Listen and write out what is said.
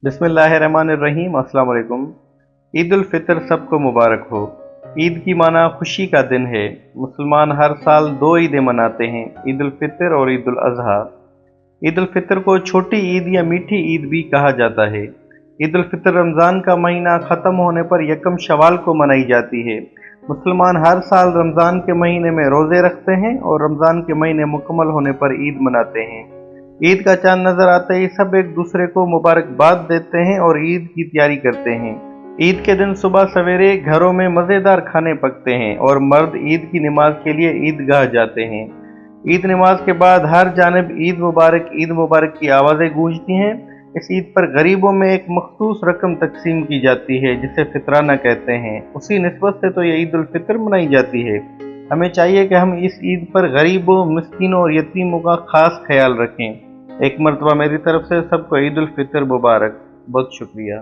बिस्मिल्लाहिर्रहमानिर्रहीम। अस्सलाम वालेकुम। ईद उल फितर सबको मुबारक हो। ईद की माना खुशी का दिन है। मुसलमान हर साल दो ईदें मनाते हैं, ईद उल फितर और ईद उल अजहा। ईद उल फितर को छोटी ईद या मीठी ईद भी कहा जाता है। ईद उल फितर रमज़ान का महीना ख़त्म होने पर यकम शवाल को मनाई जाती है। मुसलमान हर साल रमज़ान के महीने में रोज़े रखते हैं और रमज़ान के महीने मुकम्मल होने पर ईद मनाते हैं। ईद का चांद नजर आते ही सब एक दूसरे को मुबारकबाद देते हैं और ईद की तैयारी करते हैं। ईद के दिन सुबह सवेरे घरों में मज़ेदार खाने पकते हैं और मर्द ईद की नमाज के लिए ईदगाह जाते हैं। ईद नमाज के बाद हर जानिब ईद मुबारक की आवाज़ें गूंजती हैं। इस ईद पर गरीबों में एक मखसूस रकम तकसीम की जाती है जिसे फितराना कहते हैं। उसी निस्बत से तो ये ईद उल फितर मनाई जाती है। हमें चाहिए कि हम इस ईद पर गरीबों, मिस्कीनों और यतीमों का खास ख्याल रखें। एक मरतबा मेरी तरफ से सबको ईद उल फितर मुबारक। बहुत शुक्रिया।